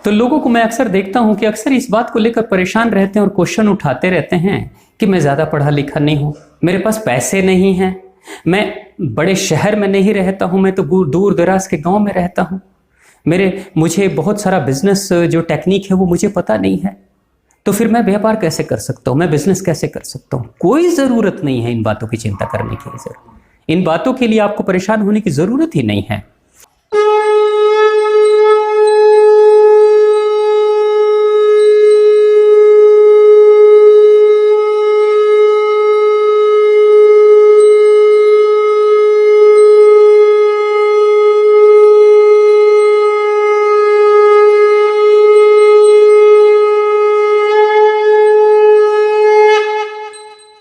तो लोगों को मैं अक्सर देखता हूं कि अक्सर इस बात को लेकर परेशान रहते हैं और क्वेश्चन उठाते रहते हैं कि मैं ज़्यादा पढ़ा लिखा नहीं हूं, मेरे पास पैसे नहीं हैं, मैं बड़े शहर में नहीं रहता हूं, मैं तो दूर दराज के गांव में रहता हूं, मुझे बहुत सारा बिजनेस जो टेक्निक है वो मुझे पता नहीं है, तो फिर मैं व्यापार कैसे कर सकता हूं, मैं बिजनेस कैसे कर सकता हूं। कोई ज़रूरत नहीं है इन बातों की चिंता करने की, इन बातों के लिए आपको परेशान होने की ज़रूरत ही नहीं है।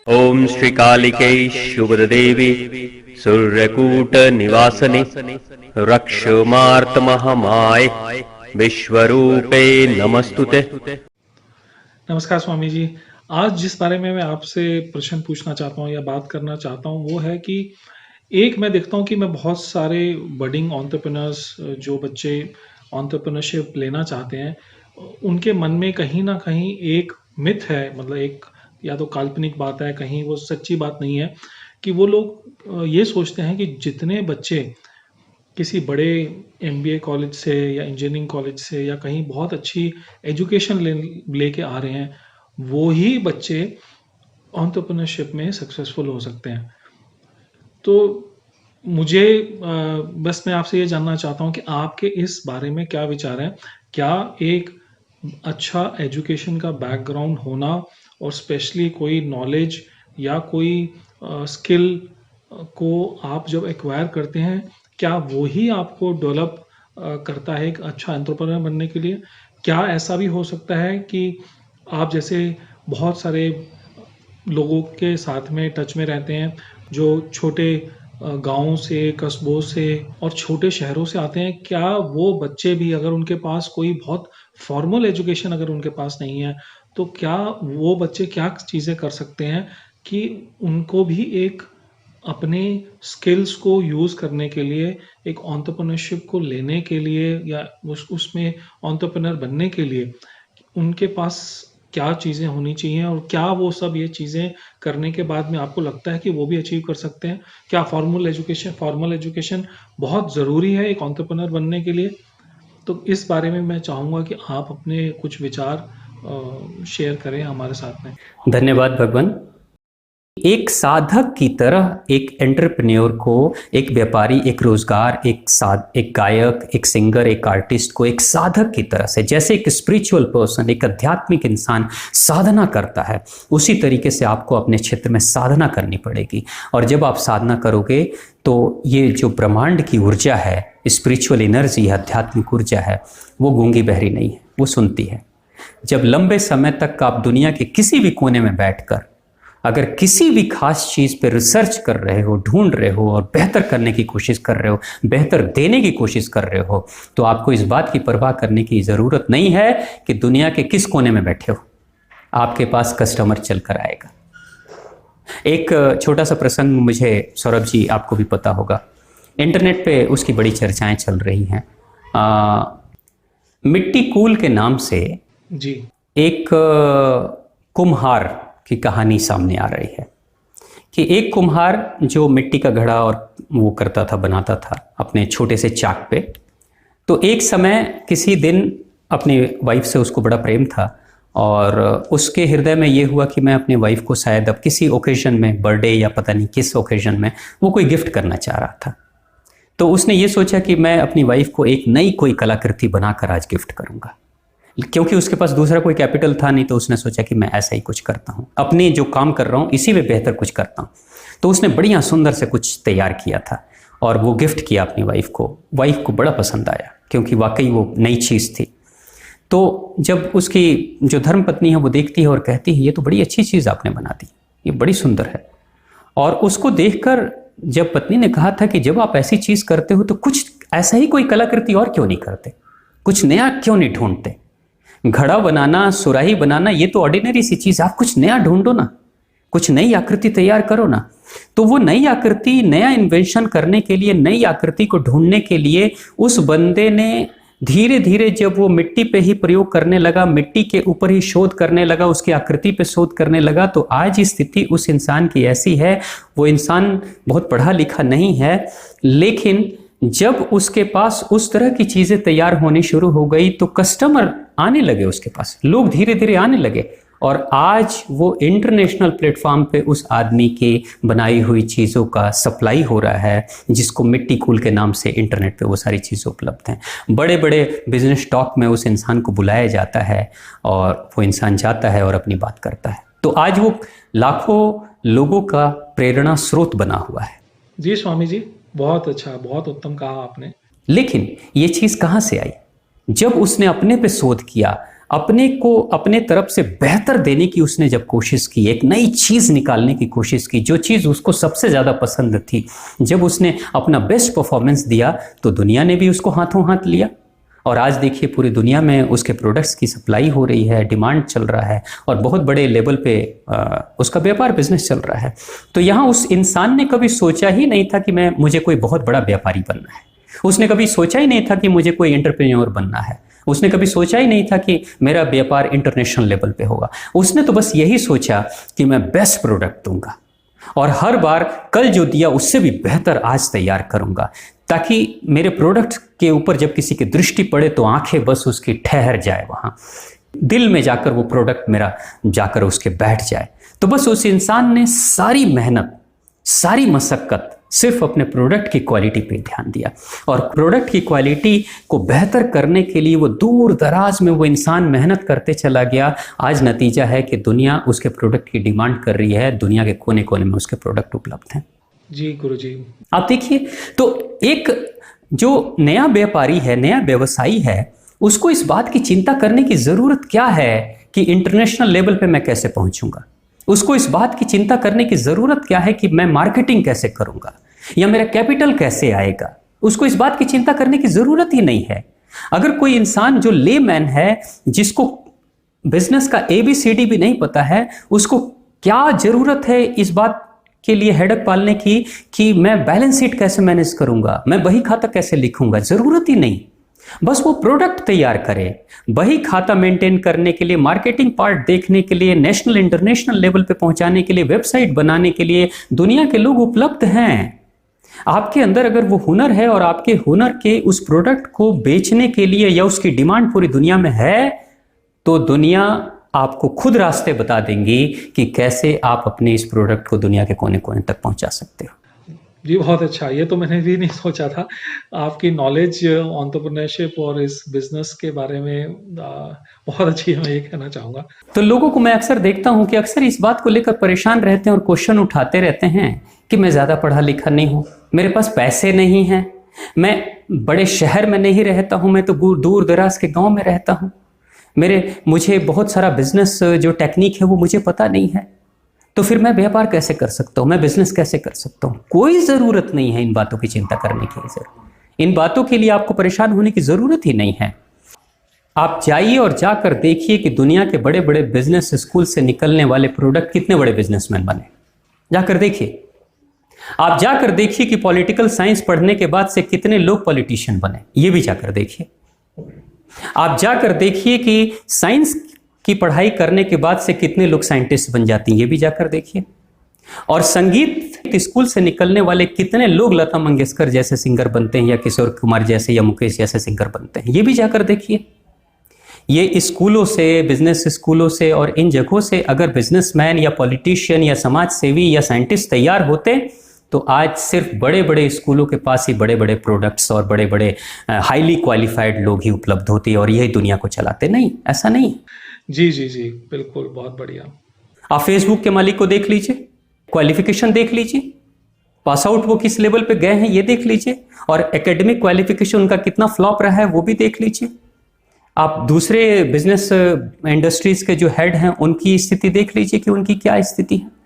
ओम श्री कालिके शुभदेवी सूर्यकूट निवासने रक्षमार्तमहमाय विश्वरूपे नमस्तुते। नमस्कार स्वामी जी। आज जिस बारे में मैं आपसे प्रश्न पूछना चाहता हूँ या बात करना चाहता हूँ वो है कि एक मैं देखता हूँ कि मैं बहुत सारे बडिंग एंटरप्रेन्योर्स जो बच्चे एंटरप्रेन्योरशिप लेना चाहते हैं उनके मन में कहीं ना कहीं एक मिथ है, मतलब एक या तो काल्पनिक बात है, कहीं वो सच्ची बात नहीं है कि वो लोग ये सोचते हैं कि जितने बच्चे किसी बड़े एमबीए कॉलेज से या इंजीनियरिंग कॉलेज से या कहीं बहुत अच्छी एजुकेशन लेके आ रहे हैं वो ही बच्चे एंटरप्रेन्योरशिप में सक्सेसफुल हो सकते हैं। तो मुझे बस मैं आपसे ये जानना चाहता हूँ कि आपके इस बारे में क्या विचार हैं? क्या एक अच्छा एजुकेशन का बैकग्राउंड होना और स्पेशली कोई नॉलेज या कोई स्किल को आप जब एक्वायर करते हैं क्या वो ही आपको डेवलप करता है एक अच्छा एंटरप्रेन्योर बनने के लिए? क्या ऐसा भी हो सकता है कि आप जैसे बहुत सारे लोगों के साथ में टच में रहते हैं जो छोटे गाँव से, कस्बों से और छोटे शहरों से आते हैं, क्या वो बच्चे भी अगर उनके पास कोई बहुत फॉर्मल एजुकेशन अगर उनके पास नहीं है, तो क्या वो बच्चे क्या चीज़ें कर सकते हैं कि उनको भी एक अपने स्किल्स को यूज़ करने के लिए, एक एंटरप्रेन्योरशिप को लेने के लिए या उसमें एंटरप्रेन्योर बनने के लिए उनके पास क्या चीज़ें होनी चाहिए और क्या वो सब ये चीज़ें करने के बाद में आपको लगता है कि वो भी अचीव कर सकते हैं? क्या फॉर्मल एजुकेशन बहुत ज़रूरी है एक एंटरप्रेन्योर बनने के लिए? तो इस बारे में मैं चाहूँगा कि आप अपने कुछ विचार शेयर करें हमारे साथ में। धन्यवाद भगवान। एक साधक की तरह एक एंटरप्रेन्योर को, एक व्यापारी, एक रोजगार, एक गायक, एक सिंगर, एक आर्टिस्ट को एक साधक की तरह से, जैसे एक स्पिरिचुअल पर्सन, एक आध्यात्मिक इंसान साधना करता है, उसी तरीके से आपको अपने क्षेत्र में साधना करनी पड़ेगी। और जब आप साधना करोगे तो ये जो ब्रह्मांड की ऊर्जा है, स्पिरिचुअल एनर्जी, आध्यात्मिक ऊर्जा है, वो गूंगी बहरी नहीं है, वो सुनती है। जब लंबे समय तक आप दुनिया के किसी भी कोने में बैठकर अगर किसी भी खास चीज़ पे रिसर्च कर रहे हो, ढूंढ रहे हो और बेहतर करने की कोशिश कर रहे हो, बेहतर देने की कोशिश कर रहे हो, तो आपको इस बात की परवाह करने की ज़रूरत नहीं है कि दुनिया के किस कोने में बैठे हो, आपके पास कस्टमर चल कर आएगा। एक छोटा सा प्रसंग, मुझे सौरभ जी आपको भी पता होगा, इंटरनेट पे उसकी बड़ी चर्चाएं चल रही हैं। मिट्टी कूल के नाम से जी। एक कुम्हार की कहानी सामने आ रही है कि एक कुम्हार जो मिट्टी का घड़ा और वो करता था, बनाता था अपने छोटे से चाक पे। तो एक समय किसी दिन अपनी वाइफ से उसको बड़ा प्रेम था और उसके हृदय में ये हुआ कि मैं अपनी वाइफ को शायद अब किसी ओकेजन में, बर्थडे या पता नहीं किस ओकेजन में, वो कोई गिफ्ट करना चाह रहा था। तो उसने ये सोचा कि मैं अपनी वाइफ को एक नई कोई कलाकृति बनाकर आज गिफ्ट करूँगा। क्योंकि उसके पास दूसरा कोई कैपिटल था नहीं, तो उसने सोचा कि मैं ऐसा ही कुछ करता हूँ, अपने जो काम कर रहा हूँ इसी में बेहतर कुछ करता हूँ। तो उसने बढ़िया सुंदर से कुछ तैयार किया था और वो गिफ्ट किया अपनी वाइफ को। वाइफ को बड़ा पसंद आया क्योंकि वाकई वो नई चीज़ थी। तो जब उसकी जो धर्म पत्नी है वो देखती है और कहती है, ये तो बड़ी अच्छी चीज़ आपने बना दी, ये बड़ी सुंदर है। और उसको देखकर जब पत्नी ने कहा था कि जब आप ऐसी चीज़ करते हो तो कुछ ऐसा ही कोई कलाकृति और क्यों नहीं करते, कुछ नया क्यों नहीं ढूंढते? घड़ा बनाना, सुराही बनाना, ये तो ऑर्डिनरी सी चीज़, आप कुछ नया ढूंढो ना, कुछ नई आकृति तैयार करो ना। तो वो नई आकृति, नया इन्वेंशन करने के लिए, नई आकृति को ढूंढने के लिए उस बंदे ने धीरे धीरे जब वो मिट्टी पे ही प्रयोग करने लगा, मिट्टी के ऊपर ही शोध करने लगा, उसकी आकृति पे शोध करने लगा, तो आज स्थिति उस इंसान की ऐसी है, वो इंसान बहुत पढ़ा लिखा नहीं है, लेकिन जब उसके पास उस तरह की चीजें तैयार होनी शुरू हो गई तो कस्टमर आने लगे उसके पास, लोग धीरे धीरे आने लगे, और आज वो इंटरनेशनल प्लेटफॉर्म पे उस आदमी के बनाई हुई चीज़ों का सप्लाई हो रहा है, जिसको मिट्टी कूल के नाम से इंटरनेट पे वो सारी चीज़ें उपलब्ध हैं। बड़े बड़े बिजनेस टॉक में उस इंसान को बुलाया जाता है और वो इंसान जाता है और अपनी बात करता है। तो आज वो लाखों लोगों का प्रेरणा स्रोत बना हुआ है। जी स्वामी जी, बहुत अच्छा, बहुत उत्तम कहा आपने। लेकिन ये चीज़ कहाँ से आई? जब उसने अपने पे शोध किया, अपने को अपने तरफ से बेहतर देने की उसने जब कोशिश की, एक नई चीज निकालने की कोशिश की, जो चीज उसको सबसे ज्यादा पसंद थी, जब उसने अपना बेस्ट परफॉर्मेंस दिया तो दुनिया ने भी उसको हाथों हाथ लिया। और आज देखिए पूरी दुनिया में उसके प्रोडक्ट्स की सप्लाई हो रही है, डिमांड चल रहा है और बहुत बड़े लेवल पे उसका व्यापार बिजनेस चल रहा है। तो यहाँ उस इंसान ने कभी सोचा ही नहीं था कि मुझे कोई बहुत बड़ा व्यापारी बनना है, उसने कभी सोचा ही नहीं था कि मुझे कोई एंटरप्रेन्योर बनना है, उसने कभी सोचा ही नहीं था कि मेरा व्यापार इंटरनेशनल लेवल पे होगा। उसने तो बस यही सोचा कि मैं बेस्ट प्रोडक्ट दूंगा और हर बार कल जो दिया उससे भी बेहतर आज तैयार करूंगा, ताकि मेरे प्रोडक्ट के ऊपर जब किसी की दृष्टि पड़े तो आंखें बस उसकी ठहर जाए, वहां दिल में जाकर वो प्रोडक्ट मेरा जाकर उसके बैठ जाए। तो बस उस इंसान ने सारी मेहनत, सारी मशक्कत सिर्फ अपने प्रोडक्ट की क्वालिटी पे ध्यान दिया, और प्रोडक्ट की क्वालिटी को बेहतर करने के लिए वो दूर दराज में वो इंसान मेहनत करते चला गया। आज नतीजा है कि दुनिया उसके प्रोडक्ट की डिमांड कर रही है, दुनिया के कोने कोने में उसके प्रोडक्ट उपलब्ध हैं। जी गुरुजी, आप देखिए, तो एक जो नया व्यापारी है, नया व्यवसायी है, उसको इस बात की चिंता करने की जरूरत क्या है कि इंटरनेशनल लेवल पे मैं कैसे पहुंचूंगा। उसको इस बात की चिंता करने की जरूरत क्या है कि मैं मार्केटिंग कैसे करूंगा या मेरा कैपिटल कैसे आएगा। उसको इस बात की चिंता करने की जरूरत ही नहीं है। अगर कोई इंसान जो लेमैन है, जिसको बिजनेस का ABCD भी नहीं पता है, उसको क्या जरूरत है इस बात के लिए हेडक पालने की कि मैं बैलेंस शीट कैसे मैनेज करूंगा, मैं बही खाता कैसे लिखूंगा। जरूरत ही नहीं। बस वो प्रोडक्ट तैयार करे, बही खाता मेंटेन करने के लिए, मार्केटिंग पार्ट देखने के लिए, नेशनल इंटरनेशनल लेवल पे पहुंचाने के लिए, वेबसाइट बनाने के लिए दुनिया के लोग उपलब्ध हैं। आपके अंदर अगर वो हुनर है और आपके हुनर के उस प्रोडक्ट को बेचने के लिए या उसकी डिमांड पूरी दुनिया में है, तो दुनिया आपको खुद रास्ते बता देंगी कि कैसे आप अपने इस प्रोडक्ट को दुनिया के कोने कोने तक पहुंचा सकते हो। जी बहुत अच्छा, ये तो मैंने भी नहीं सोचा था। आपकी नॉलेज एंटरप्रेन्योरशिप और इस बिजनेस के बारे में बहुत अच्छी है, मैं ये कहना चाहूँगा। तो लोगों को मैं अक्सर देखता हूं कि अक्सर इस बात को लेकर परेशान रहते हैं और क्वेश्चन उठाते रहते हैं कि मैं ज़्यादा पढ़ा लिखा नहीं हूँ, मेरे पास पैसे नहीं हैं, मैं बड़े शहर में नहीं रहता हूँ, मैं तो दूर दराज के गाँव में रहता हूँ, मुझे बहुत सारा बिजनेस जो टेक्निक है वो मुझे पता नहीं है, तो फिर मैं व्यापार कैसे कर सकता हूँ, मैं बिजनेस कैसे कर सकता हूँ। कोई ज़रूरत नहीं है इन बातों की चिंता करने की। सर, इन बातों के लिए आपको परेशान होने की ज़रूरत ही नहीं है। आप जाइए और जाकर देखिए कि दुनिया के बड़े बड़े बिजनेस स्कूल से निकलने वाले प्रोडक्ट कितने बड़े बिजनेसमैन बने। जाकर देखिए, आप जाकर देखिए कि पॉलिटिकल साइंस पढ़ने के बाद से कितने लोग पॉलिटिशियन बने, ये भी जाकर देखिए। आप जाकर देखिए कि साइंस की पढ़ाई करने के बाद से कितने लोग साइंटिस्ट बन जाती हैं, ये भी जाकर देखिए। और संगीत स्कूल से निकलने वाले कितने लोग लता मंगेशकर जैसे सिंगर बनते हैं या किशोर कुमार जैसे या मुकेश जैसे सिंगर बनते हैं, ये भी जाकर देखिए। ये स्कूलों से, बिजनेस स्कूलों से और इन जगहों से अगर बिजनेसमैन या पॉलिटिशियन या समाज सेवी या साइंटिस्ट तैयार होते तो आज सिर्फ बड़े बड़े स्कूलों के पास ही बड़े बड़े प्रोडक्ट्स और बड़े बड़े हाईली क्वालिफाइड लोग ही उपलब्ध होते और यही दुनिया को चलाते। नहीं, ऐसा नहीं। जी जी जी, बिल्कुल, बहुत बढ़िया। आप फेसबुक के मालिक को देख लीजिए, क्वालिफिकेशन देख लीजिए, पास आउट वो किस लेवल पे गए हैं ये देख लीजिए, और एकेडमिक क्वालिफिकेशन उनका कितना फ्लॉप रहा है वो भी देख लीजिए। आप दूसरे बिजनेस इंडस्ट्रीज के जो हेड हैं उनकी स्थिति देख लीजिए कि उनकी क्या स्थिति है।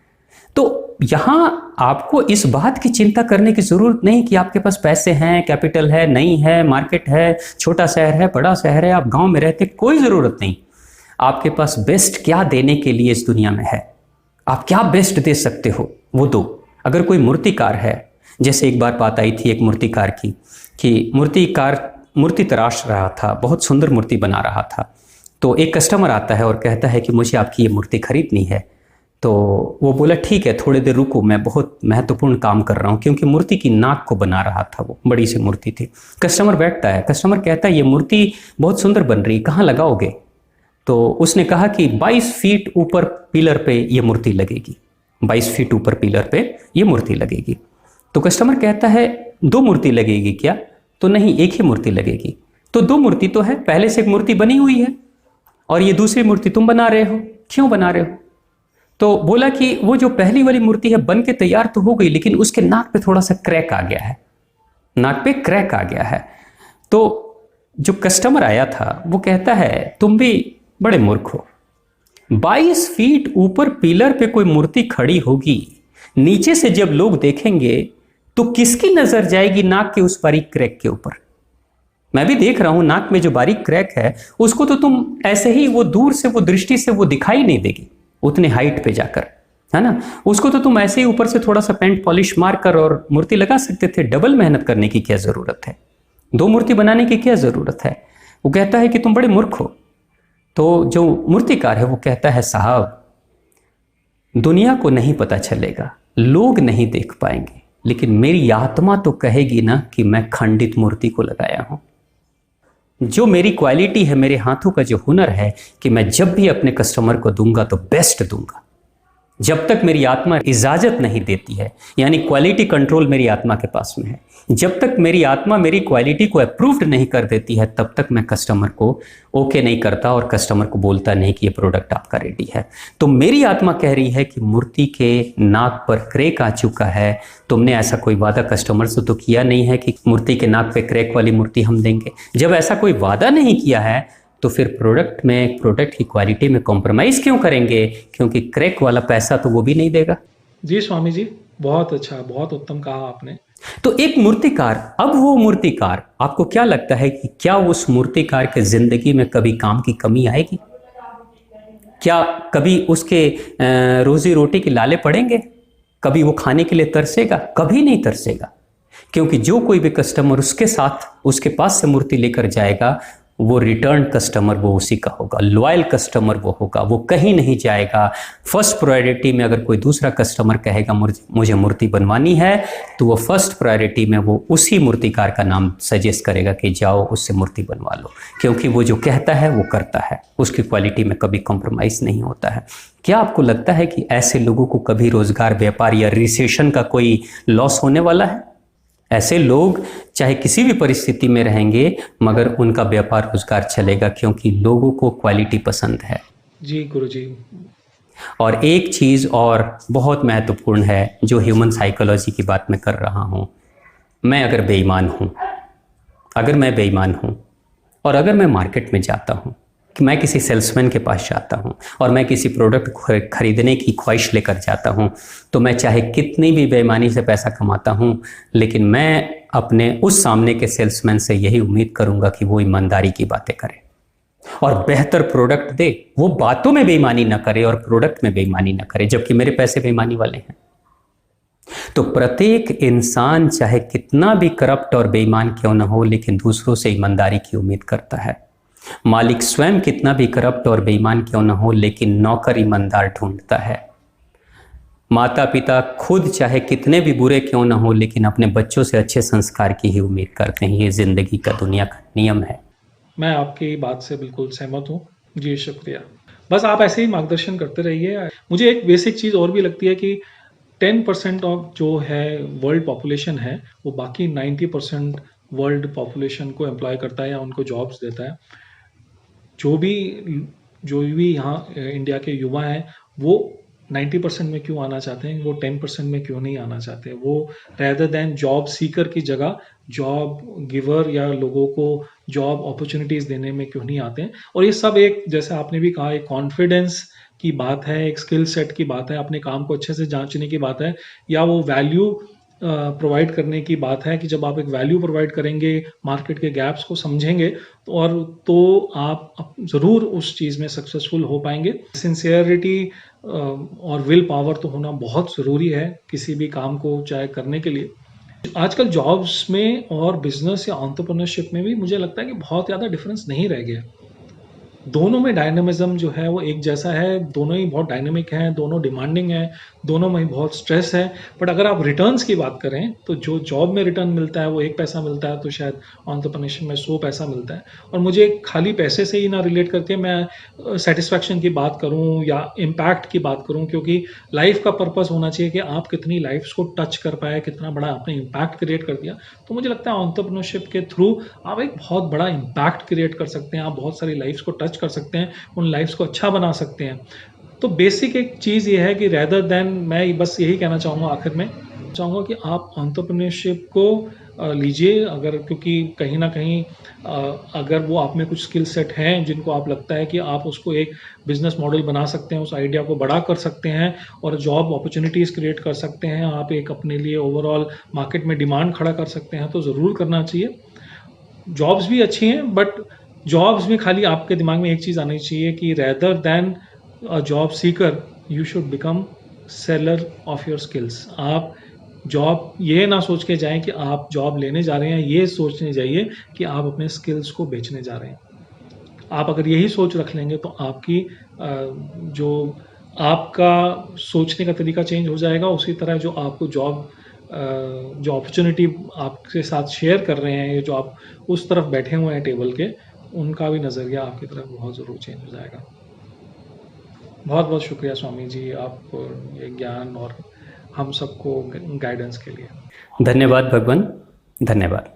तो यहां आपको इस बात की चिंता करने की जरूरत नहीं कि आपके पास पैसे हैं, कैपिटल है, नहीं है, मार्केट है, छोटा शहर है, बड़ा शहर है, आप गांव में रहते, कोई जरूरत नहीं। आपके पास बेस्ट क्या देने के लिए इस दुनिया में है, आप क्या बेस्ट दे सकते हो वो दो। अगर कोई मूर्तिकार है, जैसे एक बार बात आई थी एक मूर्तिकार की कि मूर्तिकार मूर्ति तराश रहा था, बहुत सुंदर मूर्ति बना रहा था। तो एक कस्टमर आता है और कहता है कि मुझे आपकी ये मूर्ति खरीदनी है। तो वो बोला ठीक है, थोड़ी देर रुको, मैं बहुत महत्वपूर्ण काम कर रहा हूँ, क्योंकि मूर्ति की नाक को बना रहा था, वो बड़ी सी मूर्ति थी। कस्टमर बैठता है, कस्टमर कहता है ये मूर्ति बहुत सुंदर बन रही, कहाँ लगाओगे? तो उसने कहा कि 22 फीट ऊपर पिलर पे ये मूर्ति लगेगी, 22 फीट ऊपर पिलर पे ये मूर्ति लगेगी। तो कस्टमर कहता है 2 मूर्ति लगेगी क्या? तो नहीं, एक ही मूर्ति लगेगी। तो 2 मूर्ति तो है, पहले से एक मूर्ति बनी हुई है और ये दूसरी मूर्ति तुम बना रहे हो, क्यों बना रहे हो? तो बोला कि वो जो पहली वाली मूर्ति है बन के तैयार तो हो गई, लेकिन उसके नाक पे थोड़ा सा क्रैक आ गया है, नाक पे क्रैक आ गया है। तो जो कस्टमर आया था वो कहता है तुम भी बड़े मूर्ख हो, 22 फीट ऊपर पिलर पे कोई मूर्ति खड़ी होगी, नीचे से जब लोग देखेंगे तो किसकी नजर जाएगी नाक के उस बारीक क्रैक के ऊपर? मैं भी देख रहा हूं नाक में जो बारीक क्रैक है उसको तो तुम ऐसे ही वो दूर से वो दृष्टि से वो दिखाई नहीं देगी उतने हाइट पे जाकर, है ना? उसको तो तुम ऐसे ही ऊपर से थोड़ा सा पेंट पॉलिश मार कर और मूर्ति लगा सकते थे। डबल मेहनत करने की क्या जरूरत है? 2 मूर्ति बनाने की क्या जरूरत है? वो कहता है कि तुम बड़े मूर्ख हो। तो जो मूर्तिकार है वो कहता है साहब, दुनिया को नहीं पता चलेगा, लोग नहीं देख पाएंगे, लेकिन मेरी आत्मा तो कहेगी ना कि मैं खंडित मूर्ति को लगाया हूं। जो मेरी क्वालिटी है, मेरे हाथों का जो हुनर है कि मैं जब भी अपने कस्टमर को दूंगा तो बेस्ट दूंगा। जब तक मेरी आत्मा इजाजत नहीं देती है, यानी क्वालिटी कंट्रोल मेरी आत्मा के पास में है, जब तक मेरी आत्मा मेरी क्वालिटी को अप्रूव्ड नहीं कर देती है, तब तक मैं कस्टमर को ओके नहीं करता और कस्टमर को बोलता नहीं कि ये प्रोडक्ट आपका रेडी है। तो मेरी आत्मा कह रही है कि मूर्ति के नाक पर क्रैक आ चुका है। तुमने ऐसा कोई वादा कस्टमर से तो किया नहीं है कि मूर्ति के नाक पे क्रैक वाली मूर्ति हम देंगे। जब ऐसा कोई वादा नहीं किया है तो फिर प्रोडक्ट की क्वालिटी में कॉम्प्रोमाइज क्यों करेंगे? क्योंकि क्रैक वाला पैसा तो वो भी नहीं देगा। जी स्वामी जी, बहुत अच्छा, बहुत उत्तम कहा आपने। तो एक मूर्तिकार, अब वो मूर्तिकार, आपको क्या लगता है कि क्या उस मूर्तिकार के जिंदगी में कभी काम की कमी आएगी? क्या कभी उसके रोजी रोटी के लाले पड़ेंगे? कभी वो खाने के लिए तरसेगा? कभी नहीं तरसेगा, क्योंकि जो कोई भी कस्टमर उसके साथ उसके पास से मूर्ति लेकर जाएगा वो रिटर्न कस्टमर वो उसी का होगा, लॉयल कस्टमर वो होगा, वो कहीं नहीं जाएगा। फर्स्ट प्रायोरिटी में अगर कोई दूसरा कस्टमर कहेगा मुझे मूर्ति बनवानी है, तो वो फर्स्ट प्रायोरिटी में वो उसी मूर्तिकार का नाम सजेस्ट करेगा कि जाओ उससे मूर्ति बनवा लो, क्योंकि वो जो कहता है वो करता है, उसकी क्वालिटी में कभी कॉम्प्रोमाइज नहीं होता है। क्या आपको लगता है कि ऐसे लोगों को कभी रोजगार, व्यापार या रिसेशन का कोई लॉस होने वाला है? ऐसे लोग चाहे किसी भी परिस्थिति में रहेंगे मगर उनका व्यापार रोजगार चलेगा, क्योंकि लोगों को क्वालिटी पसंद है। जी गुरुजी। और एक चीज और बहुत महत्वपूर्ण है जो ह्यूमन साइकोलॉजी की बात मैं कर रहा हूं, मैं अगर बेईमान हूं और अगर मैं मार्केट में जाता हूं, कि मैं किसी सेल्समैन के पास जाता हूं और मैं किसी प्रोडक्ट खरीदने की ख्वाहिश लेकर जाता हूं, तो मैं चाहे कितनी भी बेईमानी से पैसा कमाता हूं, लेकिन मैं अपने उस सामने के सेल्समैन से यही उम्मीद करूंगा कि वो ईमानदारी की बातें करे और बेहतर प्रोडक्ट दे। वो बातों में बेईमानी ना करे और प्रोडक्ट में बेईमानी ना करे, जबकि मेरे पैसे बेईमानी वाले हैं। तो प्रत्येक इंसान चाहे कितना भी करप्ट और बेईमान क्यों ना हो, लेकिन दूसरों से ईमानदारी की उम्मीद करता है। मालिक स्वयं कितना भी करप्ट और बेईमान क्यों न हो, लेकिन नौकर ईमानदार ढूंढता है। माता पिता खुद चाहे कितने भी बुरे क्यों न हो, लेकिन अपने बच्चों से अच्छे संस्कार की ही उम्मीद करते हैं। ये जिंदगी का, दुनिया का नियम है। मैं आपकी बात से बिल्कुल सहमत हूँ जी, शुक्रिया। बस आप ऐसे ही मार्गदर्शन करते रहिए। मुझे एक बेसिक चीज़ और भी लगती है कि 10% ऑफ जो है वर्ल्ड पॉपुलेशन है, वो बाकी 90% वर्ल्ड पॉपुलेशन को एम्प्लॉय करता है या उनको जॉब्स देता है। जो भी यहाँ इंडिया के युवा हैं, वो 90% में क्यों आना चाहते हैं, वो 10% में क्यों नहीं आना चाहते? वो रेदर देन जॉब सीकर की जगह जॉब गिवर या लोगों को जॉब अपॉर्चुनिटीज देने में क्यों नहीं आते हैं? और ये सब एक, जैसे आपने भी कहा, एक कॉन्फिडेंस की बात है, एक स्किल सेट की बात है, अपने काम को अच्छे से जांचने की बात है, या वो वैल्यू प्रोवाइड करने की बात है कि जब आप एक वैल्यू प्रोवाइड करेंगे, मार्केट के गैप्स को समझेंगे, तो आप ज़रूर उस चीज़ में सक्सेसफुल हो पाएंगे। सिंसियरिटी और विल पावर तो होना बहुत ज़रूरी है किसी भी काम को चाहे करने के लिए। आजकल जॉब्स में और बिजनेस या एंटरप्रेन्योरशिप में भी मुझे लगता है कि बहुत ज़्यादा डिफरेंस नहीं रह गया। दोनों में डायनामिज्म जो है वो एक जैसा है, दोनों ही बहुत डायनामिक हैं, दोनों डिमांडिंग हैं, दोनों में ही बहुत स्ट्रेस है। बट अगर आप रिटर्न्स की बात करें, तो जो जॉब में रिटर्न मिलता है वो 1 पैसा मिलता है, तो शायद एंटरप्रेन्योरशिप में 100 पैसा मिलता है। और मुझे खाली पैसे से ही ना रिलेट करके मैं सैटिस्फैक्शन की बात करूँ या इम्पैक्ट की बात करूँ, क्योंकि लाइफ का पर्पस होना चाहिए कि आप कितनी लाइफ्स को टच कर पाए, कितना बड़ा आपने इम्पैक्ट क्रिएट कर दिया। तो मुझे लगता है एंटरप्रेन्योरशिप के थ्रू आप एक बहुत बड़ा इम्पैक्ट क्रिएट कर सकते हैं, आप बहुत सारी लाइफ्स को टच कर सकते हैं, उन लाइफ्स को अच्छा बना सकते हैं। तो बेसिक एक चीज़ ये है कि रेदर देन, मैं बस यही कहना चाहूँगा आखिर में, चाहूँगा कि आप एंटरप्रेन्योरशिप को लीजिए, अगर क्योंकि कहीं न कहीं अगर वो आप में कुछ स्किल सेट हैं जिनको आप लगता है कि आप उसको एक बिज़नेस मॉडल बना सकते हैं, उस आइडिया को बड़ा कर सकते हैं और जॉब अपॉर्च्युनिटीज़ क्रिएट कर सकते हैं, आप एक अपने लिए ओवरऑल मार्केट में डिमांड खड़ा कर सकते हैं, तो ज़रूर करना चाहिए। जॉब्स भी अच्छी हैं, बट जॉब्स में खाली आपके दिमाग में एक चीज़ आनी चाहिए कि rather than a job seeker you should become seller of your skills. आप जॉब ये ना सोच के जाएं कि आप जॉब लेने जा रहे हैं, ये सोचने जाइए कि आप अपने स्किल्स को बेचने जा रहे हैं। आप अगर यही सोच रख लेंगे तो आपकी जो आपका सोचने का तरीका चेंज हो जाएगा। उसी तरह जो आपको जॉब जो अपॉर्चुनिटी आपके साथ शेयर कर रहे हैं, जो आप उस तरफ बैठे हुए हैं टेबल के, उनका भी नज़रिया आपकी तरफ बहुत ज़रूर चेंज हो जाएगा। बहुत बहुत शुक्रिया स्वामी जी, आप ये ज्ञान और हम सबको गाइडेंस के लिए। धन्यवाद भगवान, धन्यवाद।